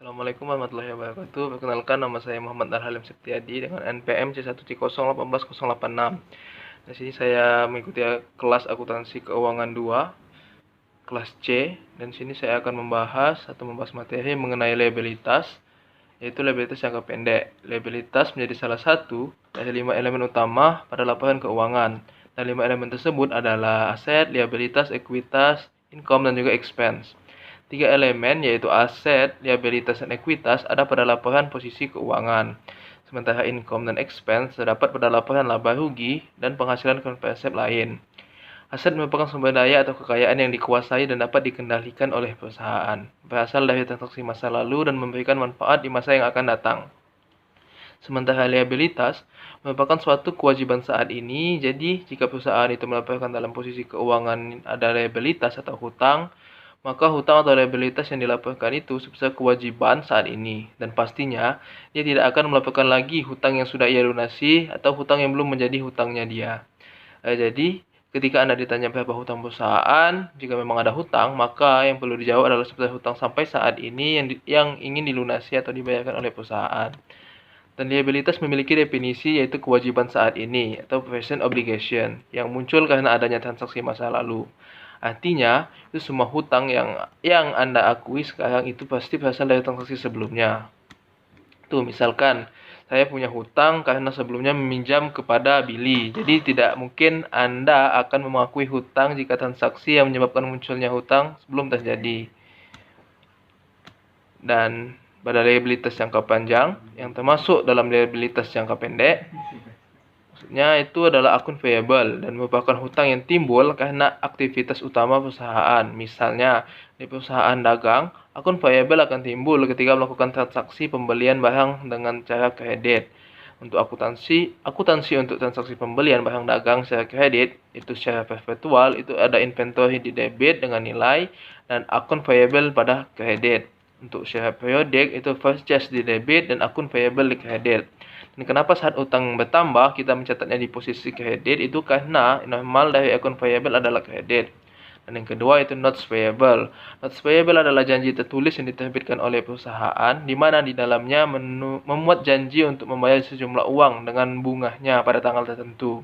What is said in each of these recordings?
Assalamualaikum warahmatullahi wabarakatuh. Perkenalkan, nama saya Muhammad Darhalim Septiadi dengan NPM C1C018086. Di sini saya mengikuti kelas akuntansi keuangan 2, kelas C, dan sini saya akan membahas materi mengenai liabilitas, yaitu liabilitas jangka pendek. Liabilitas menjadi salah satu dari 5 elemen utama pada laporan keuangan. Dan 5 elemen tersebut adalah aset, liabilitas, ekuitas, income, dan juga expense. 3 elemen yaitu aset, liabilitas, dan ekuitas ada pada laporan posisi keuangan. Sementara income dan expense terdapat pada laporan laba rugi dan penghasilan konversip lain. Aset merupakan sumber daya atau kekayaan yang dikuasai dan dapat dikendalikan oleh perusahaan. Berasal dari transaksi masa lalu dan memberikan manfaat di masa yang akan datang. Sementara liabilitas merupakan suatu kewajiban saat ini, jadi jika perusahaan itu melaporkan dalam posisi keuangan ada liabilitas atau hutang, maka hutang atau liabilitas yang dilaporkan itu sebesar kewajiban saat ini. Dan pastinya, dia tidak akan melaporkan lagi hutang yang sudah ia lunasi atau hutang yang belum menjadi hutangnya dia. Jadi, ketika Anda ditanya berapa hutang perusahaan, jika memang ada hutang, maka yang perlu dijawab adalah sebesar hutang sampai saat ini yang ingin dilunasi atau dibayarkan oleh perusahaan. Dan liabilitas memiliki definisi yaitu kewajiban saat ini atau present obligation yang muncul karena adanya transaksi masa lalu. Artinya, itu semua hutang yang Anda akui sekarang itu pasti berasal dari transaksi sebelumnya. Tuh, misalkan saya punya hutang karena sebelumnya meminjam kepada Billy. Jadi tidak mungkin Anda akan mengakui hutang jika transaksi yang menyebabkan munculnya hutang sebelum terjadi. Dan pada liabilitas jangka panjang yang termasuk dalam liabilitas jangka pendek, maksudnya itu adalah akun payable dan merupakan hutang yang timbul karena aktivitas utama perusahaan. Misalnya, di perusahaan dagang, akun payable akan timbul ketika melakukan transaksi pembelian barang dengan cara kredit. Untuk akuntansi untuk transaksi pembelian barang dagang secara kredit, itu secara perpetual, itu ada inventory di debit dengan nilai dan akun payable pada kredit. Untuk secara periodik, itu purchase di debit dan akun payable di kredit. Dan kenapa saat utang bertambah kita mencatatnya di posisi kredit itu karena normal dari akun payable adalah kredit. Dan yang kedua itu notes payable. Notes payable adalah janji tertulis yang diterbitkan oleh perusahaan di mana di dalamnya memuat janji untuk membayar sejumlah uang dengan bunganya pada tanggal tertentu.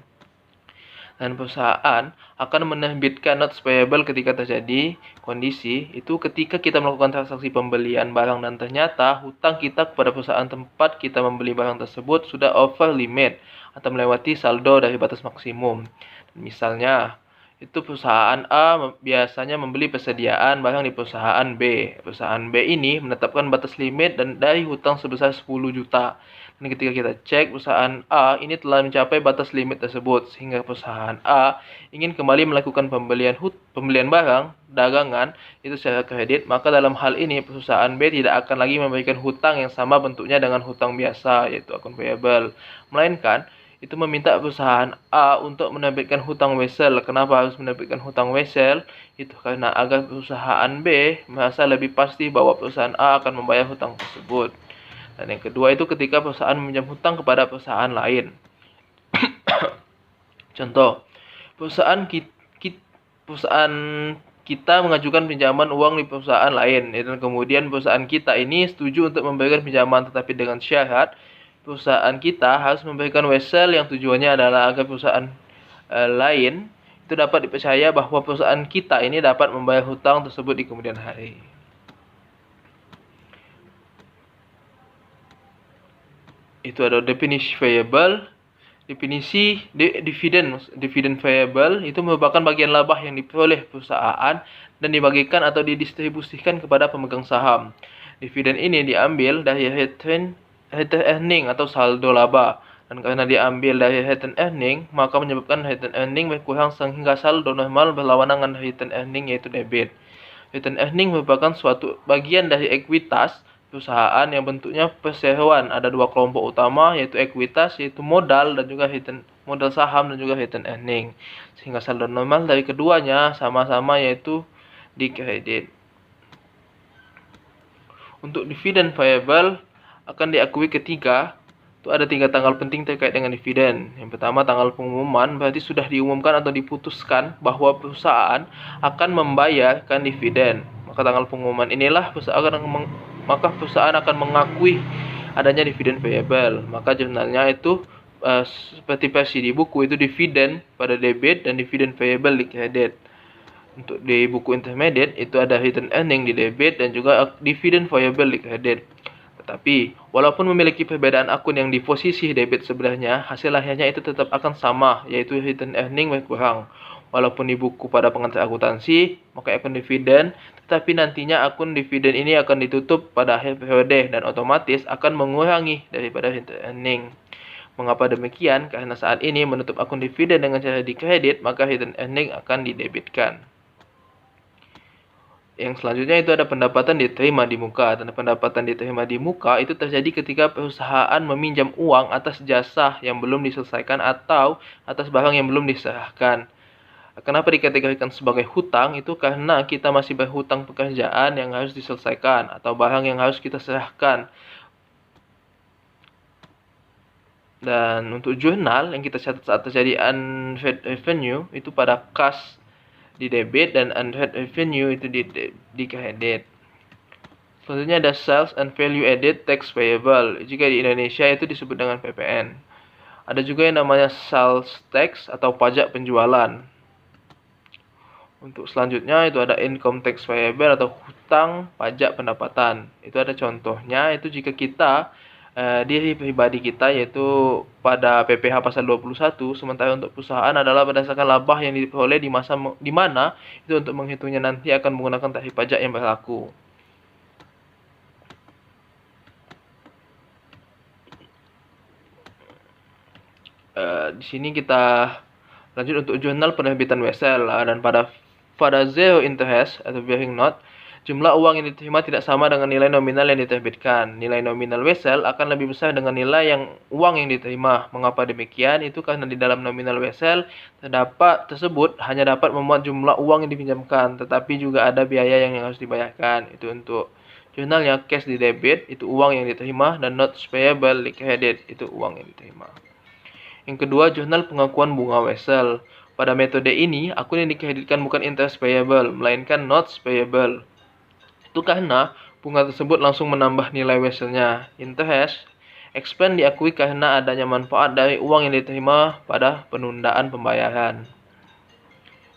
Dan perusahaan akan menerbitkan notes payable ketika terjadi kondisi itu ketika kita melakukan transaksi pembelian barang dan ternyata hutang kita kepada perusahaan tempat kita membeli barang tersebut sudah over limit atau melewati saldo dari batas maksimum. Misalnya, itu perusahaan A biasanya membeli persediaan barang di perusahaan B. Perusahaan B ini menetapkan batas limit dan dari hutang sebesar 10 juta. Dan ketika kita cek, perusahaan A ini telah mencapai batas limit tersebut, sehingga perusahaan A ingin kembali melakukan pembelian barang dagangan itu secara kredit, maka dalam hal ini perusahaan B tidak akan lagi memberikan hutang yang sama bentuknya dengan hutang biasa, yaitu akun payable, melainkan itu meminta perusahaan A untuk menerbitkan hutang wesel. Kenapa harus menerbitkan hutang wesel? Itu karena agar perusahaan B merasa lebih pasti bahwa perusahaan A akan membayar hutang tersebut. Dan yang kedua itu ketika perusahaan meminjam hutang kepada perusahaan lain. Contoh, perusahaan kita mengajukan pinjaman uang di perusahaan lain, dan kemudian perusahaan kita ini setuju untuk memberikan pinjaman, tetapi dengan syarat perusahaan kita harus memberikan wesel yang tujuannya adalah agar perusahaan lain itu dapat dipercaya bahwa perusahaan kita ini dapat membayar hutang tersebut di kemudian hari. Itu ada definisi payable. Definisi dividen payable itu merupakan bagian laba yang diperoleh perusahaan dan dibagikan atau didistribusikan kepada pemegang saham. Dividen ini diambil dari return earning atau saldo laba, dan karena diambil dari return earning maka menyebabkan return earning berkurang sehingga saldo normal berlawanan dengan return earning yaitu debit. Return earning merupakan suatu bagian dari ekuitas perusahaan yang bentuknya perseroan. Ada dua kelompok utama yaitu ekuitas, yaitu modal dan juga modal saham dan juga return earning, sehingga saldo normal dari keduanya sama-sama yaitu di kredit. Untuk dividen payable akan diakui ketiga. Itu ada 3 tanggal penting terkait dengan dividen. Yang pertama, tanggal pengumuman, berarti sudah diumumkan atau diputuskan bahwa perusahaan akan membayarkan dividen. Maka tanggal pengumuman inilah perusahaan maka perusahaan akan mengakui adanya dividen payable. Maka jurnalnya itu seperti versi di buku itu dividen pada debit dan dividen payable di credit. Untuk di buku intermediate itu ada hidden earning di debit dan juga dividen payable di credit. Tetapi walaupun memiliki perbedaan akun yang di posisi debit sebenarnya, hasil akhirnya itu tetap akan sama, yaitu hidden earning berkurang. Walaupun di buku pada pengantar akuntansi maka akun dividen, tetapi nantinya akun dividen ini akan ditutup pada akhir periode dan otomatis akan mengurangi daripada hidden earning. Mengapa demikian? Karena saat ini menutup akun dividen dengan cara dikredit, maka hidden earning akan didebitkan. Yang selanjutnya itu ada pendapatan diterima di muka. Dan pendapatan diterima di muka itu terjadi ketika perusahaan meminjam uang atas jasa yang belum diselesaikan atau atas barang yang belum diserahkan. Kenapa dikategorikan sebagai hutang? Itu karena kita masih berhutang pekerjaan yang harus diselesaikan atau barang yang harus kita serahkan. Dan untuk jurnal yang kita catat saat terjadi unpaid revenue itu pada kas di debit dan unpaid revenue itu di credit. Selanjutnya ada sales and value added tax payable. Jika di Indonesia itu disebut dengan PPN. Ada juga yang namanya sales tax atau pajak penjualan. Untuk selanjutnya itu ada income tax payable atau hutang pajak pendapatan. Itu ada contohnya, itu jika kita diri pribadi kita yaitu pada PPh pasal 21, sementara untuk perusahaan adalah berdasarkan laba yang diperoleh di masa di mana itu untuk menghitungnya nanti akan menggunakan tarif pajak yang berlaku. Di sini kita lanjut untuk jurnal penerbitan wesel dan pada zero interest atau bearing note, jumlah uang yang diterima tidak sama dengan nilai nominal yang diterbitkan. Nilai nominal wesel akan lebih besar dengan nilai uang yang diterima. Mengapa demikian? Itu karena di dalam nominal wesel tersebut hanya dapat memuat jumlah uang yang dipinjamkan, tetapi juga ada biaya yang harus dibayarkan. Itu untuk jurnalnya cash di debit, itu uang yang diterima, dan notes payable di credit, itu uang yang diterima. Yang kedua, jurnal pengakuan bunga wesel. Pada metode ini, akun yang dikreditkan bukan interest payable, melainkan notes payable. Itu karena bunga tersebut langsung menambah nilai weselnya. Interest expense diakui karena adanya manfaat dari uang yang diterima pada penundaan pembayaran.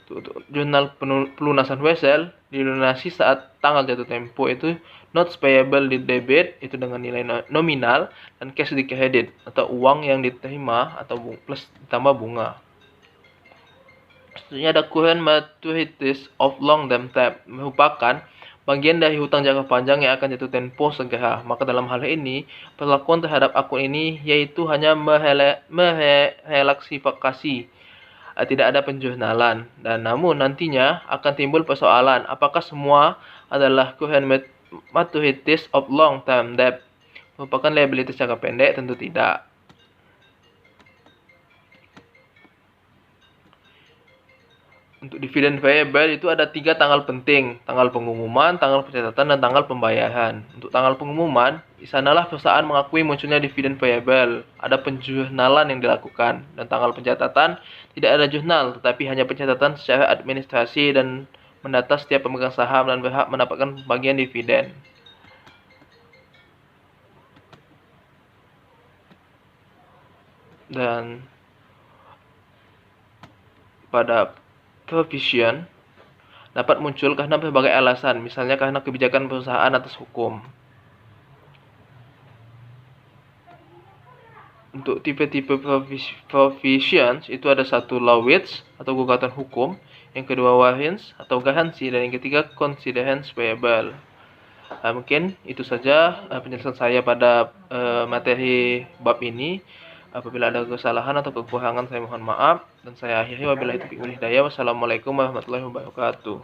Untuk jurnal pelunasan wesel dilunasi saat tanggal jatuh tempo, itu notes payable di debit itu dengan nilai nominal dan cash di credit atau uang yang diterima atau plus ditambah bunga. Selanjutnya ada current maturities of long term debt, merupakan bagian dari hutang jangka panjang yang akan jatuh tempo segera. Maka dalam hal ini, perlakuan terhadap akun ini yaitu hanya merelaksifikasi, tidak ada penjurnalan. Dan namun nantinya akan timbul persoalan, apakah semua adalah current maturities of long term debt merupakan liabilities jangka pendek? Tentu tidak. Untuk dividen payable itu ada 3 tanggal penting: tanggal pengumuman, tanggal pencatatan, dan tanggal pembayaran. Untuk tanggal pengumuman, di sanalah perusahaan mengakui munculnya dividen payable. Ada penjurnalan yang dilakukan. Dan tanggal pencatatan, tidak ada jurnal, tetapi hanya pencatatan secara administrasi dan mendata setiap pemegang saham dan berhak mendapatkan bagian dividen. Dan pada provision dapat muncul karena berbagai alasan, misalnya karena kebijakan perusahaan atas hukum. Untuk tipe-tipe provisions itu ada satu lawsuits atau gugatan hukum, yang kedua warrants atau garansi, dan yang ketiga considerance payable. Mungkin itu saja penjelasan saya pada materi bab ini. Apabila ada kesalahan atau kekurangan saya mohon maaf, dan saya akhiri wabillahi taufiq wal hidayah. Wassalamualaikum warahmatullahi wabarakatuh.